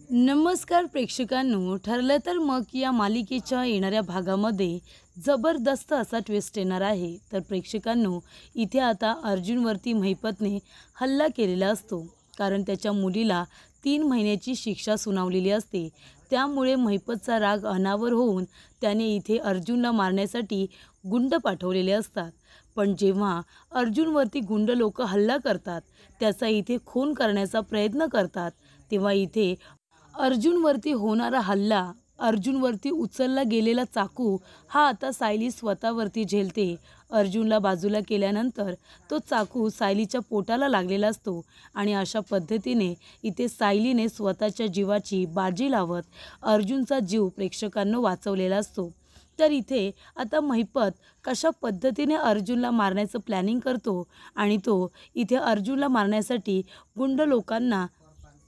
नमस्कार प्रेक्षकांनो, ठरलं तर मग या मालिकेच्या येणाऱ्या भागामध्ये जबरदस्त असा ट्विस्ट येणार आहे. तर प्रेक्षकांनो, इथे आता अर्जुनवरती महिपतने हल्ला केलेला असतो, कारण त्याच्या मुलीला 3 महिन्याची शिक्षा सुनावलेली असते. त्यामुळे महिपतचा राग अनावर होऊन त्याने इथे अर्जुनला मारण्यासाठी गुंड पाठवलेले असतात. पण जेव्हा अर्जुनवरती गुंड लोक हल्ला करतात, त्याचा इथे खून करण्याचा प्रयत्न करतात, तेव्हा इथे अर्जुनवरती होणारा हल्ला, अर्जुनवरती उचलला गेलेला चाकू हा आता सायली स्वतःवरती झेलते. अर्जुनला बाजूला केल्यानंतर तो चाकू सायलीच्या पोटाला लागलेला असतो आणि अशा पद्धतीने इथे सायलीने स्वतःच्या जीवाची बाजी लावत अर्जुनचा जीव प्रेक्षकांना वाचवलेला असतो. तर इथे आता महिपत कशा पद्धतीने अर्जुनला मारण्याचं प्लॅनिंग करतो आणि तो इथे अर्जुनला मारण्यासाठी गुंड लोकांना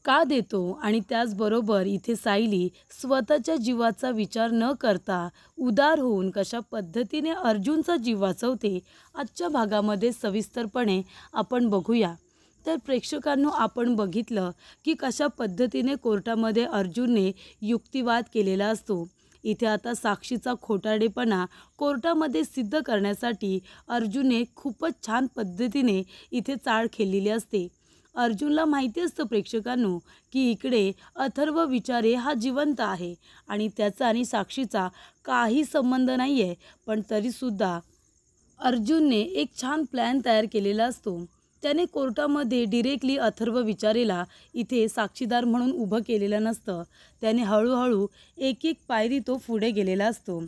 का देतो आणि त्याचबरोबर इथे सायली स्वतःच्या जीवाचा विचार न करता उदार होऊन कशा पद्धतीने अर्जुनचा जीव वाचवते, आजच्या भागामध्ये सविस्तरपणे आपण बघूया. तर प्रेक्षकांनो, आपण बघितलं की कशा पद्धतीने कोर्टामध्ये अर्जुनने युक्तिवाद केलेला असतो. इथे आता साक्षीचा खोटारडेपणा कोर्टामध्ये सिद्ध करण्यासाठी अर्जुनने खूपच छान पद्धतीने इथे चाळ खेळलेली असते. अर्जुनला माहिती असतं प्रेक्षकांनो की इकडे अथर्व विचारे हा जिवंत आहे आणि त्याचा आणि साक्षीचा काही संबंध नाही आहे. पण तरीसुद्धा अर्जुनने एक छान प्लॅन तयार केलेला असतो. त्याने कोर्टामध्ये डिरेक्टली अथर्व विचारेला इथे साक्षीदार म्हणून उभं केलेलं नसतं. त्याने हळूहळू एक एक पायरी तो पुढे गेलेला असतो.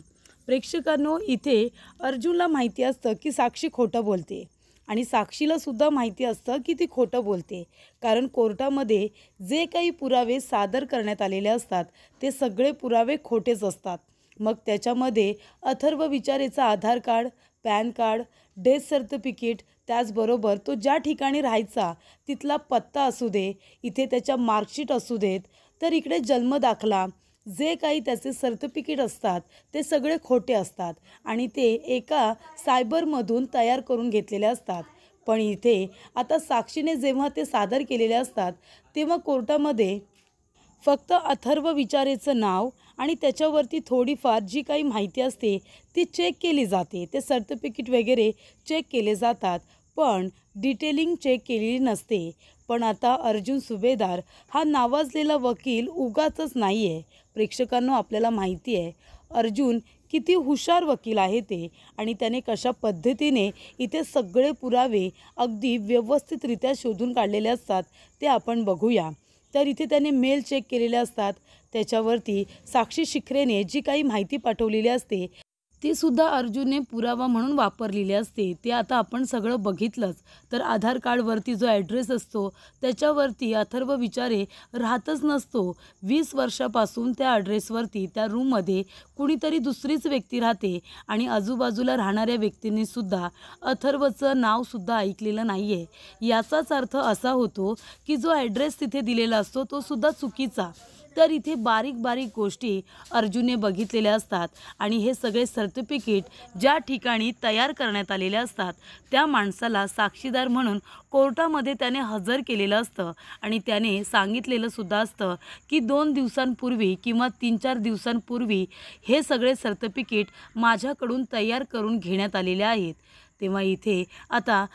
प्रेक्षकांनो, इथे अर्जुनला माहिती असतं की साक्षी खोटं बोलते आणि साक्षीला सुद्धा माहिती असतं की ती खोटं बोलते, कारण कोर्टामध्ये जे काही पुरावे सादर करण्यात आलेले असतात ते सगळे पुरावे खोटेच असतात. मग त्याच्यामध्ये अथर्व विचारेचा Aadhaar card, PAN card, death certificate, त्याचबरोबर तो ज्या ठिकाणी राहायचा तिथला पत्ता असू दे, इथे त्याच्या मार्कशीट असू देत, तर इकडे जन्मदाखला, जे काही त्याचे सर्टिफिकेट असतात ते सगळे खोटे असतात आणि ते एका सायबरमधून तयार करून घेतलेले असतात. पण इथे आता साक्षीने जेव्हा ते सादर केलेले असतात तेव्हा कोर्टामध्ये फक्त अथर्व विचारेचं नाव आणि त्याच्यावरती थोडीफार जी काही माहिती असते ती चेक केली जाते. ते सर्टिफिकेट वगैरे चेक केले जातात, पण डिटेलिंग चेक केलेली नसते. पण आता अर्जुन सुभेदार हा नावाजलेला वकील उगाचच नाही आहे. प्रेक्षकांना आपल्याला माहिती आहे अर्जुन किती हुशार वकील आहे ते, आणि त्याने कशा पद्धतीने इथे सगळे पुरावे अगदी व्यवस्थितरित्या शोधून काढलेले असतात ते आपण बघूया. तर इथे त्याने मेल चेक केलेले असतात, त्याच्यावरती साक्षी शिखरेने जी काही माहिती पाठवलेली असते ती सुद्धा अर्जुनने पुरावा म्हणून वापरलेली असते. ते आता आपण सगळं बघितलंच. तर आधार कार्डवरती जो ॲड्रेस असतो त्याच्यावरती अथर्व विचारे राहतच नसतो. 20 वर्षापासून त्या ॲड्रेसवरती त्या रूममध्ये कुणीतरी दुसरीच व्यक्ती राहते आणि आजूबाजूला राहणाऱ्या व्यक्तींनीसुद्धा अथर्वचं नावसुद्धा ऐकलेलं नाही आहे. याचाच अर्थ असा होतो की जो ॲड्रेस तिथे दिलेला असतो तो सुद्धा चुकीचा. तर इथे बारीक बारीक गोष्टी अर्जुनने बघितलेल्या असतात आणि हे सगळे सर्टिफिकेट ज्या ठिकाणी तयार करण्यात आलेले असतात त्या माणसाला साक्षीदार म्हणून कोर्टामध्ये त्याने हजर केलेलं असतं आणि त्याने सांगितलेलं सुद्धा असतं की 2 दिवसांपूर्वी किंवा 3-4 दिवसांपूर्वी हे सगळे सर्टिफिकेट माझ्याकडून तयार करून घेण्यात आलेले आहेत. तेव्हा इथे आता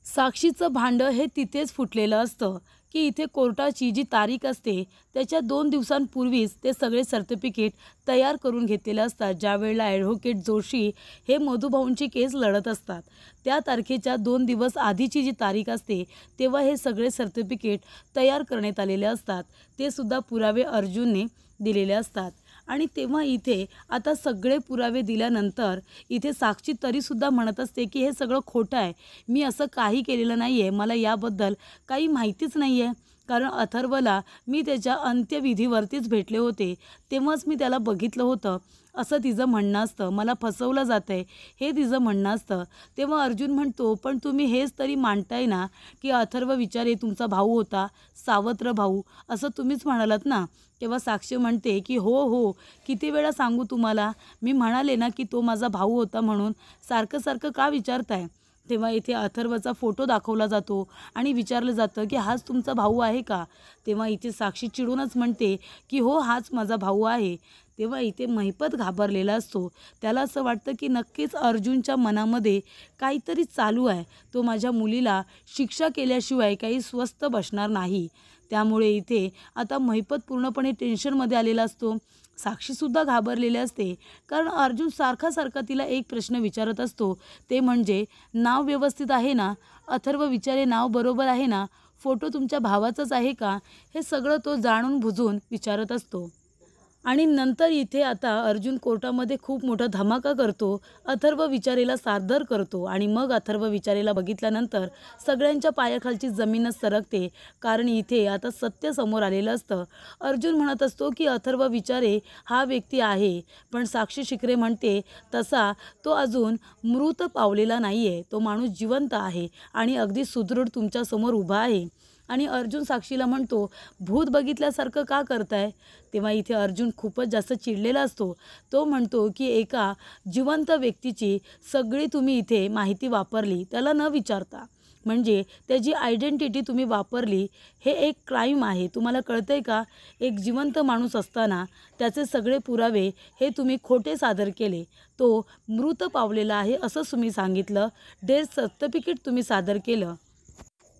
साक्षीचं भांडं हे तिथेच फुटलेलं असतं की इथे कोर्टाची जी तारीख असते त्याच्या 2 दिवसांपूर्वीच ते सगळे सर्टिफिकेट तयार करून घेतलेले असतात. ज्यावेळेला ॲडव्होकेट जोशी हे मधुभाऊंची केस लढत असतात त्या तारखेच्या 2 दिवस आधीची जी तारीख असते तेव्हा हे सगळे सर्टिफिकेट तयार करण्यात आलेले असतात. ते सुद्धा पुरावे अर्जुनने दिलेले असतात. आणि तेव्हा इथे आता सगळे पुरावे दिल्यानंतर इथे साक्षी तरीसुद्धा म्हणत असते की हे सगळं खोटं आहे, मी असं काही केलेलं नाही आहे, मला याबद्दल काही माहितीच नाही आहे. कारण अथर्वला मी त्याच्या अंत्यविधीवरतीच भेटले होते, तेव्हाच मी त्याला बघितलं होतं, असं तिचं म्हणणं असतं. मला फसवलं जातं आहे हे तिचं म्हणणं असतं. तेव्हा अर्जुन म्हणतो, पण तुम्ही हेच तरी मांडताय ना की अथर्व विचारे तुमचा भाऊ होता, सावत्र भाऊ, असं तुम्हीच म्हणालात ना. तेव्हा साक्षी म्हणते की हो हो, किती वेळा सांगू तुम्हाला, मी म्हणाले ना की तो माझा भाऊ होता म्हणून, सारखं सारखं का विचारताय. तेव्हा इथे अथर्वचा फोटो दाखवला जातो आणि विचारलं जातं की हाच तुमचा भाऊ आहे का? तेव्हा इथे साक्षी चिडूनच म्हणते की हो, हाच माझा भाऊ आहे. तेव्हा इथे महिपत घाबरलेला असतो. त्याला असं वाटतं की नक्कीच अर्जुनच्या मनामध्ये काहीतरी चालू आहे. तो माझ्या मुलीला शिक्षा केल्याशिवाय काही स्वस्थ बसणार नाही. त्यामुळे इथे आता महिपत पूर्णपणे टेन्शनमध्ये आलेला असतो. साक्षीसुद्धा घाबरलेली असते, कारण अर्जुन सारखा तिला एक प्रश्न विचारत असतो, ते म्हणजे नाव व्यवस्थित आहे ना? अथर्व विचारे नाव बरोबर आहे ना? फोटो तुमच्या भावाचाच आहे का? हे सगळं तो जाणून बुजून विचारत असतो. आणि नंतर इथे आता अर्जुन कोर्टामध्ये खूप मोठा धमाका करतो. अथर्व विचारेला सादर करतो आणि मग अथर्व विचारेला बघितल्यानंतर सगळ्यांच्या पायाखालची जमीनच सरकते, कारण इथे आता सत्य समोर आलेलं असतं. अर्जुन म्हणत असतो की अथर्व विचारे हा व्यक्ती आहे, पण साक्षी शिकरे म्हणते तसा तो अजून मृत पावलेला नाही आहे. तो माणूस जिवंत आहे आणि अगदी सुदृढ तुमच्यासमोर उभा आहे. आणि अर्जुन साक्षीला म्हणतो, भूत बघितल्यासारखं का करताय? तेव्हा इथे अर्जुन खूपच जास्त चिडलेला असतो. तो म्हणतो की एका जिवंत व्यक्तीची सगळी तुम्ही इथे माहिती वापरली त्याला न विचारता, म्हणजे त्याची आयडेंटिटी तुम्ही वापरली. हे एक क्राईम आहे. तुम्हाला कळतंय का? एक जिवंत माणूस असताना त्याचे सगळे पुरावे हे तुम्ही खोटे सादर केले. तो मृत पावलेला आहे असं तुम्ही सांगितलं. डेथ सर्टिफिकेट तुम्ही सादर केलं.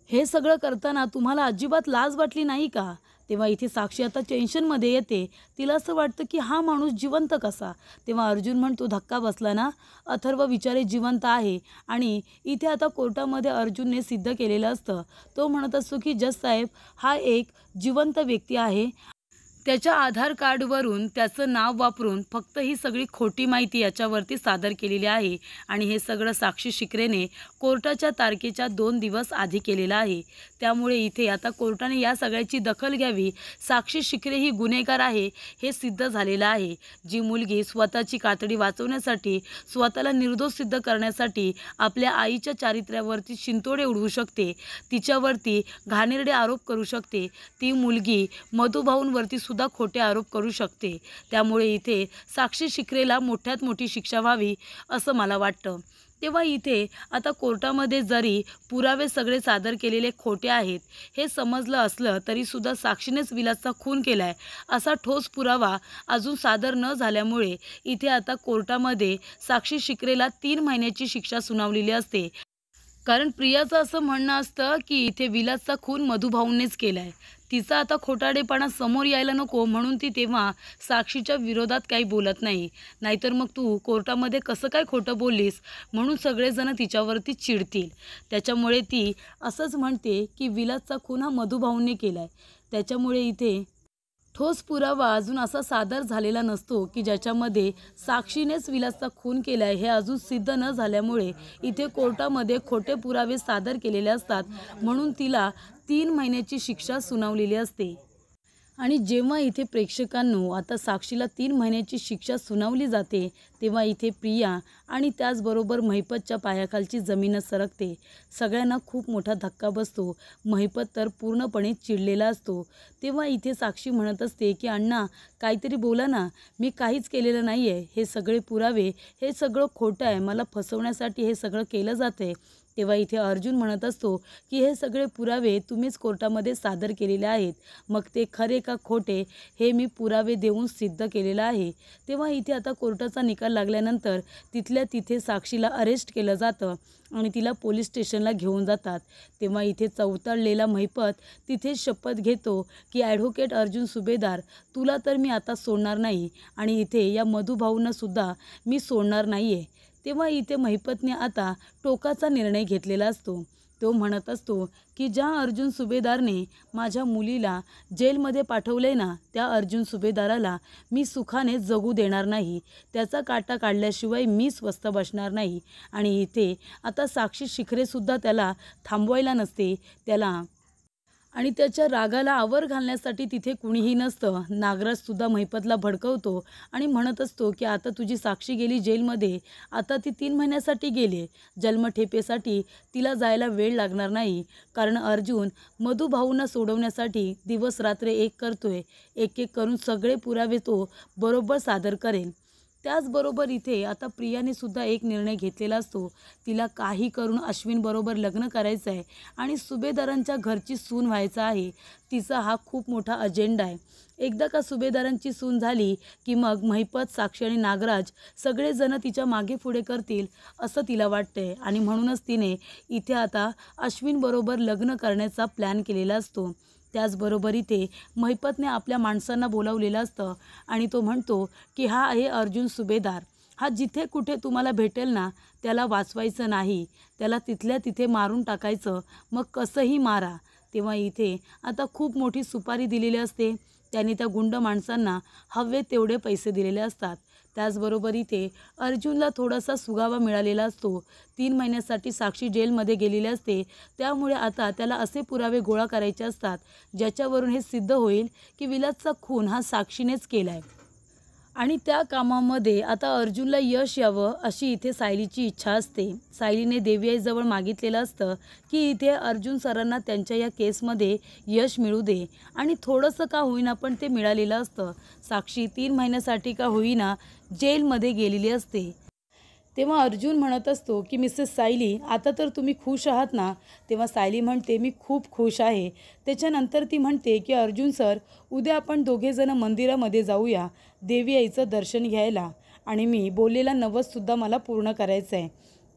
हे सगळं करताना तुम्हाला अजिबात लाज वाटली नाही का? तेव्हा इथे साक्षी आता टेन्शनमध्ये येते. तिला असं वाटतं की हा माणूस जिवंत कसा? तेव्हा अर्जुन म्हणतो, धक्का बसला ना? अथर्व विचारे जिवंत आहे. आणि इथे आता कोर्टामध्ये अर्जुनने सिद्ध केलेलं असतं. तो म्हणत असतो की जज साहेब, हा एक जिवंत व्यक्ती आहे. त्याच्या आधार कार्डवरून त्याचं नाव वापरून फक्त ही सगळी खोटी माहिती याच्यावरती सादर केलेली आहे. आणि हे सगळं साक्षी शिकरेने कोर्टाच्या तारखेच्या 2 दिवस आधी केलेलं आहे. त्यामुळे इथे आता कोर्टाने या सगळ्याची दखल घ्यावी. साक्षी शिकरे ही गुन्हेगार आहे हे सिद्ध झालेलं आहे. जी मुलगी स्वतःची कातडी वाचवण्यासाठी, स्वतःला निर्दोष सिद्ध करण्यासाठी आपल्या आईच्या चारित्र्यावरती शिंतोडे उडवू शकते, तिच्यावरती घाणेरडे आरोप करू शकते, ती मुलगी मधुभाऊंवरती सुद्धा खोटे आरोप करू शकते. त्यामुळे इथे साक्षी शिकरेला मोठ्यात मोठी शिक्षा व्हावी असं मला वाटतं. तेव्हा इथे आता कोर्टामध्ये जरी पुरावे सगळे सादर केलेले खोटे आहेत हे समजलं असलं तरीसुद्धा साक्षीनेच विलासचा खून केला आहे असा ठोस पुरावा अजून सादर न झाल्यामुळे इथे आता कोर्टामध्ये साक्षी शिकरेला 3 महिन्याची शिक्षा सुनावलेली असते. कारण प्रियाचं असं म्हणणं असतं की इथे विलासचा खून मधुभाऊंनीच केला आहे. तिचा आता खोटारडेपणा समोर यायला नको म्हणून ती तेव्हा साक्षीच्या विरोधात काही बोलत नाही. नाहीतर मग तू कोर्टामध्ये कसं काय खोटं बोललीस म्हणून सगळेजण तिच्यावरती चिडतील. त्याच्यामुळे ती असंच म्हणते की विलासचा खून हा मधुभाऊंनी केला आहे. त्याच्यामुळे इथे ठोस पुरावा अजून असा सादर झालेला नसतो की ज्याच्यामध्ये साक्षीनेच विलासचा खून केला आहे हे अजून सिद्ध न झाल्यामुळे इथे कोर्टामध्ये खोटे पुरावे सादर केलेले असतात, म्हणून तिला 3 महिन्याची शिक्षा सुनावलेली असते. आणि जेव्हा इथे प्रेक्षकांनो आता साक्षीला 3 महिन्याची शिक्षा सुनावली जाते तेव्हा इथे प्रिया आणि त्याचबरोबर महिपतच्या पायाखालची जमीनच सरकते. सगळ्यांना खूप मोठा धक्का बसतो. महिपत तर पूर्णपणे चिडलेला असतो. तेव्हा इथे साक्षी म्हणत असते की अण्णा, काहीतरी बोला ना, मी काहीच केलेलं नाही आहे. हे सगळे पुरावे हे सगळं खोटं आहे. मला फसवण्यासाठी हे सगळं केलं जातं आहे. तेव्हा इथे अर्जुन म्हणत असतो की हे सगळे पुरावे तुम्हीच कोर्टामध्ये सादर केलेले आहेत. मग ते खरे का खोटे हे मी पुरावे देऊन सिद्ध केलेलं आहे. तेव्हा इथे आता कोर्टाचा निकाल लागल्यानंतर तिथल्या तिथे साक्षीला अरेस्ट केलं जातं आणि तिला पोलीस स्टेशनला घेऊन जातात. तेव्हा इथे चवताळलेला महिपत तिथेच शपथ घेतो की ॲडव्होकेट अर्जुन सुभेदार, तुला तर मी आता सोडणार नाही आणि इथे या मधुभाऊंनासुद्धा मी सोडणार नाही आहे. तेव्हा इथे महिपतने आता टोकाचा निर्णय घेतलेला असतो. तो म्हणत असतो की ज्या अर्जुन सुभेदारने माझ्या मुलीला जेलमध्ये पाठवले ना, त्या अर्जुन सुभेदाराला मी सुखाने जगू देणार नाही. त्याचा काटा काढल्याशिवाय मी स्वस्थ बसणार नाही. आणि इथे आता साक्षी शिखरेसुद्धा त्याला थांबवायला नसते. आणि त्याच्या रागाला आवर घालण्यासाठी तिथे कुणीही नसतं. नागराजसुद्धा महिपतला भडकवतो आणि म्हणत असतो की आता तुझी साक्षी गेली जेलमध्ये, आता ती 3 महिन्यासाठी गेली. जन्मठेपेसाठी तिला जायला वेळ लागणार नाही, कारण अर्जुन मधुभाऊंना सोडवण्यासाठी दिवस रात्र एक करतोय. एक एक करून सगळे पुरावे तो बरोबर सादर करेल. त्याचबरोबर इथे आता प्रियाने सुद्धा एक निर्णय घेतलेला असतो. तिला काही करून अश्विनबरोबर लग्न करायचं आहे आणि सुभेदारांच्या घरची सून व्हायचं आहे. तिचा हा खूप मोठा अजेंडा आहे. एकदा का सुभेदारांची सून झाली की मग महिपत, साक्षी आणि नागराज सगळेजण तिच्या मागे पुढे करतील असं तिला वाटतंय आणि म्हणूनच तिने इथे आता अश्विनबरोबर लग्न करण्याचा प्लॅन केलेला असतो. त्याचबरोबर इथे महिपतने आपल्या माणसांना बोलावलेलं असतं आणि तो म्हणतो की हा आहे अर्जुन सुभेदार. हा जिथे कुठे तुम्हाला भेटेल ना, त्याला वाचवायचं नाही, त्याला तिथल्या तिथे मारून टाकायचं, मग कसंही मारा. तेव्हा इथे आता खूप मोठी सुपारी दिलेली असते. त्याने त्या गुंड माणसांना हवे तेवढे पैसे दिलेले असतात. त्याचबरोबर इथे अर्जुनला थोडासा सुगावा मिळालेला असतो. 3 महिन्यासाठी साक्षी जेलमध्ये गेलेली असते. त्यामुळे आता त्याला असे पुरावे गोळा करायचे असतात ज्याच्यावरून हे सिद्ध होईल की विलासचा खून हा साक्षीनेच केला आहे. आणि त्या कामामध्ये आता अर्जुनला यश यावं अशी इथे सायलीची इच्छा असते. सायलीने देवीआईजवळ मागितलेलं असतं की इथे अर्जुन सरांना त्यांच्या या केसमध्ये यश मिळू दे आणि थोडंसं का होईना पण ते मिळालेलं असतं. साक्षी 3 महिन्यासाठी का होईना जेलमध्ये गेलेली असते. तेव्हा अर्जुन म्हणत असतो की मिसेस सायली, आता तर तुम्ही खुश आहात ना? तेव्हा सायली म्हणते मी खूप खुश आहे. त्याच्यानंतर ती म्हणते की अर्जुन सर, उद्या आपण दोघेजणं मंदिरामध्ये जाऊया देवी आईचं दर्शन घ्यायला आणि मी बोललेला नवससुद्धा मला पूर्ण करायचं आहे.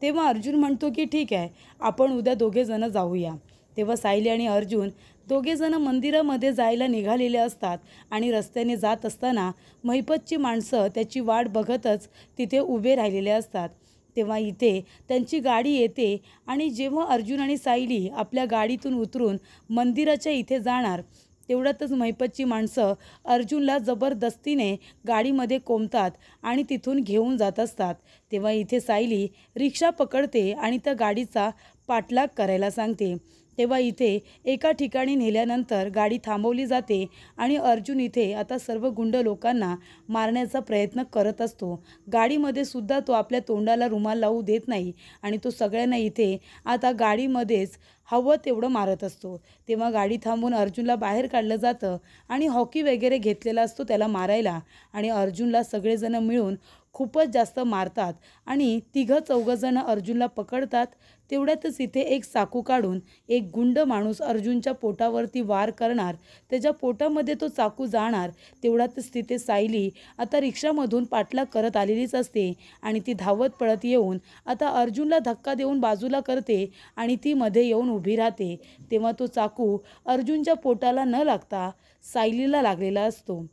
तेव्हा अर्जुन म्हणतो की ठीक आहे, आपण उद्या दोघेजणं जाऊया. तेव्हा सायली आणि अर्जुन दोघेजणं मंदिरामध्ये जायला निघालेले असतात आणि रस्त्याने जात असताना महिपतची माणसं त्याची वाट बघतच तिथे उभे राहिलेले असतात. तेव्हा इथे त्यांची गाडी येते आणि जेव्हा अर्जुन आणि सायली आपल्या गाडीतून उतरून मंदिराच्या इथे जाणार तेवढ्यातच महिपतची माणसं अर्जुनला जबरदस्तीने गाडीमध्ये कोंबतात आणि तिथून घेऊन जात असतात. तेव्हा इथे सायली रिक्षा पकडते आणि त्या गाडीचा पाठलाग करायला सांगते. तेव्हा इथे एका ठिकाणी नेल्यानंतर गाडी थांबवली जाते आणि अर्जुन इथे आता सर्व गुंड लोकांना मारण्याचा प्रयत्न करत असतो. गाडीमध्ये सुद्धा तो आपल्या तोंडाला रुमाल लावू देत नाही आणि तो सगळ्यांना इथे आता गाडीमध्येच हवं तेवढं मारत असतो. तेव्हा गाडी थांबवून अर्जुनला बाहेर काढलं जातं आणि हॉकी वगैरे घेतलेला असतो त्याला मारायला आणि अर्जुनला सगळेजण मिळून खूपच जास्त मारतात आणि 3-4 अर्जुनला पकडतात. तेवढ्यातच इथे एक चाकू काढून एक गुंड माणूस अर्जुनच्या पोटावरती वार करणार, त्याच्या पोटामध्ये तो चाकू जाणार. तेवढ्यातच तिथे सायली आता रिक्षामधून पाठलाग करत आलेलीच असते आणि ती धावत पळत येऊन आता अर्जुनला धक्का देऊन बाजूला करते आणि ती मध्ये येऊन उभी राहते. तेव्हा तो चाकू अर्जुनच्या पोटाला न लागता सायलीला लागलेला असतो.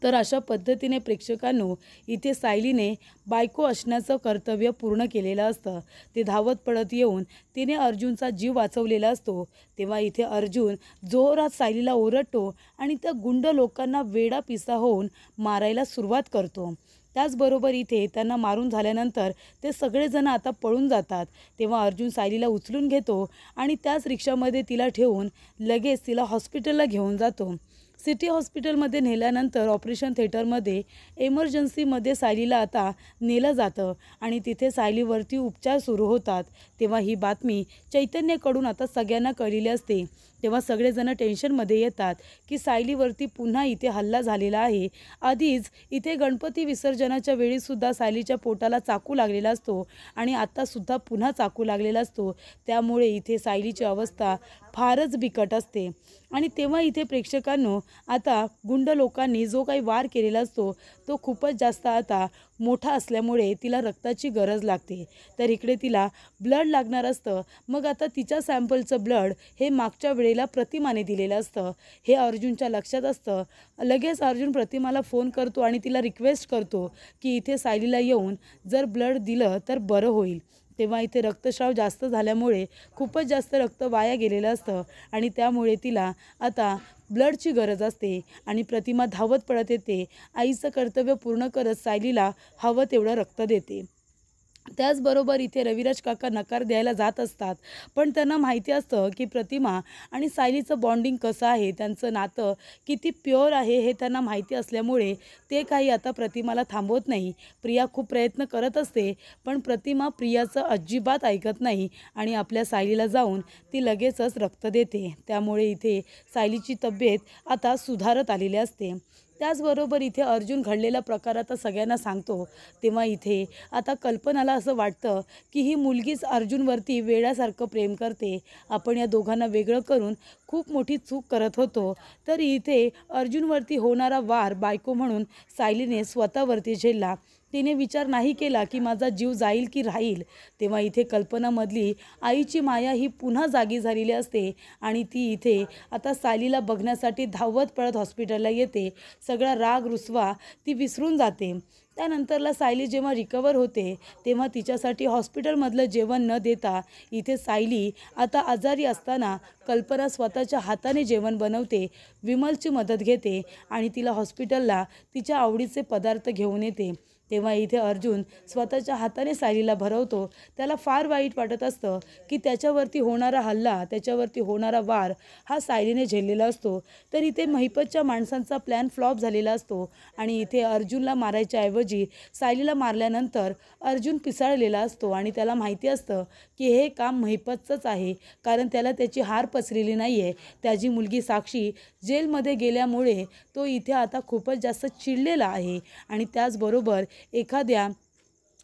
तर अशा पद्धतीने प्रेक्षकांनो इथे सायलीने बायको असण्याचं कर्तव्य पूर्ण केलेलं असतं. ते धावत पळत येऊन तिने अर्जुनचा जीव वाचवलेला असतो. तेव्हा इथे अर्जुन जोरात सायलीला ओरडतो आणि त्या गुंड लोकांना वेडा पिसा होऊन मारायला सुरुवात करतो. त्याचबरोबर इथे त्यांना मारून झाल्यानंतर ते सगळेजण आता पळून जातात. तेव्हा अर्जुन सायलीला उचलून घेतो आणि त्याच रिक्षामध्ये तिला ठेवून लगेच तिला हॉस्पिटलला घेऊन जातो. सिटी हॉस्पिटलमध्ये नेल्यानंतर ऑपरेशन थिएटरमध्ये एमर्जन्सीमध्ये सायलीला आता नेलं जातं आणि तिथे सायलीवरती उपचार सुरू होतात. तेव्हा ही बातमी चैतन्यकडून आता सगळ्यांना कळलेली असते. तेव्हा सगळेजण टेन्शनमध्ये येतात की सायलीवरती पुन्हा इथे हल्ला झालेला आहे. आधीच इथे गणपती विसर्जनाच्या वेळीसुद्धा सायलीच्या पोटाला चाकू लागलेला असतो आणि आत्तासुद्धा पुन्हा चाकू लागलेला असतो. त्यामुळे इथे सायलीची अवस्था फारच बिकट असते आणि तेव्हा इथे प्रेक्षकांनो आता गुंड लोकांनी जो काही वार केलेला असतो तो खूपच जास्त आता मोठा असल्यामुळे तिला रक्ताची गरज लागते. तर इकडे तिला ब्लड लागणार असतं. मग आता तिच्या सॅम्पलचं ब्लड हे मागच्या वेळेला प्रतिमाने दिलेलं असतं. हे अर्जुनच्या लक्षात असतं. लगेच अर्जुन प्रतिमाला फोन करतो आणि तिला रिक्वेस्ट करतो की इथे सायलीला येऊन जर ब्लड दिलं तर बरं होईल. तेव्हा इथे रक्तस्राव जास्त झाल्यामुळे खूपच जास्त रक्त वाया गेलेलं असतं आणि त्यामुळे तिला आता ब्लडची गरज असते आणि प्रतिमा धावत पळत येते. आईचं कर्तव्य पूर्ण करत सायलीला हवं तेवढं रक्त देते. त्याचबरोबर इथे रविराज काका नकार द्यायला जात असतात, पण त्यांना माहिती असतं की प्रतिमा आणि सायलीचं बॉन्डिंग कसं आहे, त्यांचं नातं किती प्युअर आहे हे त्यांना माहिती असल्यामुळे ते काही आता प्रतिमाला थांबवत नाही. प्रिया खूप प्रयत्न करत असते पण प्रतिमा प्रियाचं अजिबात ऐकत नाही आणि आपल्या सायलीला जाऊन ती लगेचच रक्त देते. त्यामुळे इथे सायलीची तब्येत आता सुधारत आलेली असते. त्याचबरोबर इथे अर्जुन घडलेला प्रकार आता सगळ्यांना सांगतो। तेव्हा इथे आता कल्पनाला असं वाटतं की ही मुलगीच अर्जुनवरती वेड्यासारखं प्रेम करते, आपण या दोघांना वेगळं करून खूप मोठी चूक करत होतो। तर इथे अर्जुनवरती होणारा वार बायको म्हणून सायलीने स्वतःवरती झेलला। तिने विचार नाही केला की माझा जीव जाईल की राहील। तेव्हा इथे कल्पनामधली आईची माया ही पुन्हा जागी झालेली असते आणि ती इथे आता सायलीला बघण्यासाठी धावत पळत हॉस्पिटलला येते। सगळा राग रुसवा ती विसरून जाते। त्यानंतरला सायली जेव्हा रिकवर होते तेव्हा तिच्यासाठी हॉस्पिटलमधलं जेवण न देता इथे सायली आता आजारी असताना कल्पना स्वतःच्या हाताने जेवण बनवते, विमलची मदत घेते आणि तिला हॉस्पिटलला तिच्या आवडीचे पदार्थ घेऊन येते। तेव्हा इथे अर्जुन स्वतःच्या हाताने सायलीला भरवतो। त्याला फार वाईट वाटत असतं की त्याच्यावरती होणारा हल्ला, त्याच्यावरती होणारा वार हा सायलीने झेललेला असतो। तर इथे महिपतच्या माणसांचा प्लॅन फ्लॉप झालेला असतो आणि इथे अर्जुनला मारायच्या ऐवजी सायलीला मारल्यानंतर अर्जुन पिसाळलेला असतो आणि त्याला माहिती असतं की हे काम महिपतचंच आहे, कारण त्याला त्याची हार पचलेली नाही आहे। त्याची मुलगी साक्षी जेलमध्ये गेल्यामुळे तो इथे आता खूपच जास्त चिडलेला आहे आणि त्याचबरोबर एखाद्या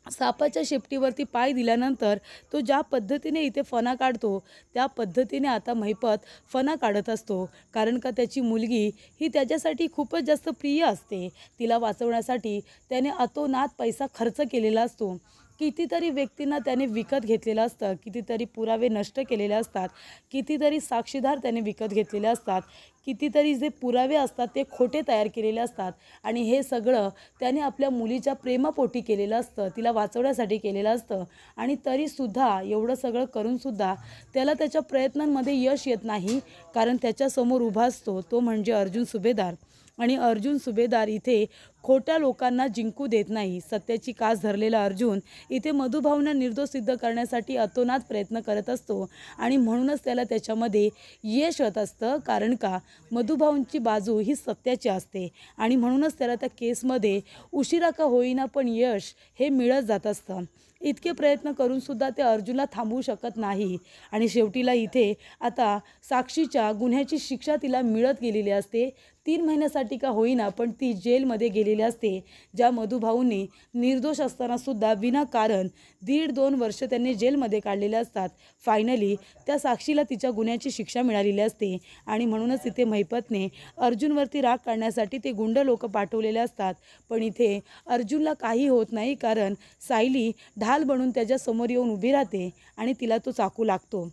सापाच्या शेपटीवरती पाय दिल्यानंतर तो ज्या पद्धतीने इथे फणा काढतो त्या पद्धतीने आता महिपत फणा काढत असतो, कारण का त्याची मुलगी ही त्याच्यासाठी खूपच जास्त प्रिय असते। तिला वाचवण्यासाठी त्याने अतोनात पैसा खर्च केलेला असतो। कितीतरी व्यक्तींना त्याने विकत घेतलेलं असतं, कितीतरी पुरावे नष्ट केलेले असतात, कितीतरी साक्षीदार त्याने विकत घेतलेले असतात, कितीतरी जे पुरावे असतात ते खोटे तयार केलेले असतात आणि हे सगळं त्याने आपल्या मुलीच्या प्रेमापोटी केलेलं असतं, तिला वाचवण्यासाठी केलेलं असतं आणि तरीसुद्धा एवढं सगळं करूनसुद्धा त्याला त्याच्या प्रयत्नांमध्ये यश येत नाही, कारण त्याच्यासमोर उभा असतो तो म्हणजे अर्जुन सुभेदार आणि अर्जुन सुभेदार इथे खोट्या लोकांना जिंकू देत नाही। सत्याची कास धरलेला अर्जुन इथे मधुभाऊंना निर्दोष सिद्ध करण्यासाठी अतोनात प्रयत्न करत असतो आणि म्हणूनच त्याला त्याच्यामध्ये यश येत असतं, कारण का मधुभाऊंची बाजू ही सत्याची असते आणि म्हणूनच त्याला त्या केसमध्ये उशिरा का होईना पण यश हे मिळत जात असतं। इतके प्रयत्न करूनसुद्धा ते अर्जुनला थांबवू शकत नाही आणि शेवटीला इथे आता साक्षीच्या गुन्ह्याची शिक्षा तिला मिळत गेलेली असते। 3 महिन्यासाठी का होईना पण ती जेलमध्ये गेलेली असते, ज्या मधुभाऊंनी निर्दोष असतानासुद्धा विनाकारण 1.5-2 वर्ष त्यांनी जेलमध्ये काढलेले असतात। फायनली त्या साक्षीला तिच्या गुन्ह्याची शिक्षा मिळालेली असते आणि म्हणूनच इथे महिपतने अर्जुनवरती राग काढण्यासाठी ते गुंड लोक पाठवलेले असतात, पण इथे अर्जुनला काही होत नाही, कारण सायली ढाल बनून त्याच्यासमोर येऊन उभी राहते आणि तिला तो चाकू लागतो।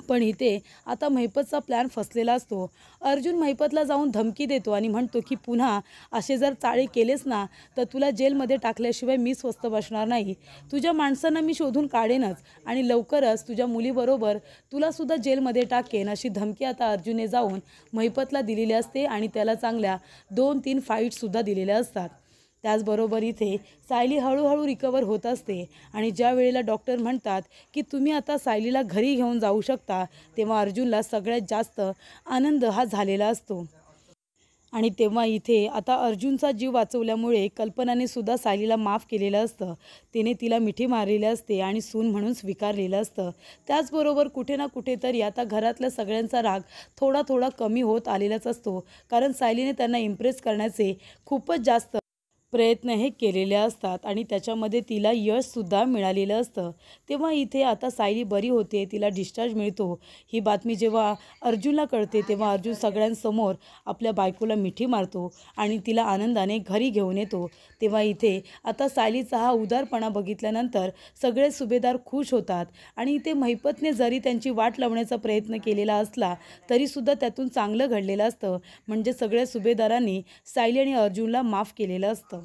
पण इथे आता महिपतचा प्लॅन फसलेला असतो। अर्जुन महिपतला जाऊन धमकी देतो आणि म्हणतो की पुन्हा असे जर चाळे केलेस ना तर तुला जेलमध्ये टाकल्याशिवाय मी स्वस्थ बसणार नाही, तुझ्या माणसांना मी शोधून काढेनच आणि लवकरच तुझ्या मुलीबरोबर तुलासुद्धा जेलमध्ये टाकेन, अशी धमकी आता अर्जुनने जाऊन महिपतला दिलेली असते आणि त्याला चांगल्या 2-3 फाईटसुद्धा दिलेल्या असतात। त्याचबरोबर इथे सायली हळूहळू रिकवर होत असते आणि ज्या वेळेला डॉक्टर म्हणतात की तुम्ही आता सायलीला घरी घेऊन जाऊ शकता, तेव्हा अर्जुनला सगळ्यात जास्त आनंद हा झालेला असतो आणि तेव्हा इथे आता अर्जुनचा जीव वाचवल्यामुळे कल्पनाने सुद्धा सायलीला माफ केलेलं असतं। तिने तिला मिठी मारलेली असते आणि सून म्हणून स्वीकारलेलं असतं। त्याचबरोबर कुठे ना कुठेतरी आता घरातल्या सगळ्यांचा राग थोडा थोडा कमी होत आलेलाच असतो, कारण सायलीने त्यांना इम्प्रेस करण्याचे खूपच जास्त प्रयत्न हे केलेले असतात आणि त्याच्यामध्ये तिला यशसुद्धा मिळालेलं असतं। तेव्हा इथे आता सायली बरी होते, तिला डिस्चार्ज मिळतो। ही बातमी जेव्हा अर्जुनला कळते तेव्हा अर्जुन सगळ्यांसमोर आपल्या बायकोला मिठी मारतो आणि तिला आनंदाने घरी घेऊन येतो। तेव्हा इथे आता सायलीचा हा उदारपणा बघितल्यानंतर सगळे सुभेदार खुश होतात आणि इथे महिपतने जरी त्यांची वाट लावण्याचा प्रयत्न केलेला असला तरीसुद्धा त्यातून चांगलं घडलेलं असतं, म्हणजे सगळ्या सुभेदारांनी सायली आणि अर्जुनला माफ केलेलं असतं।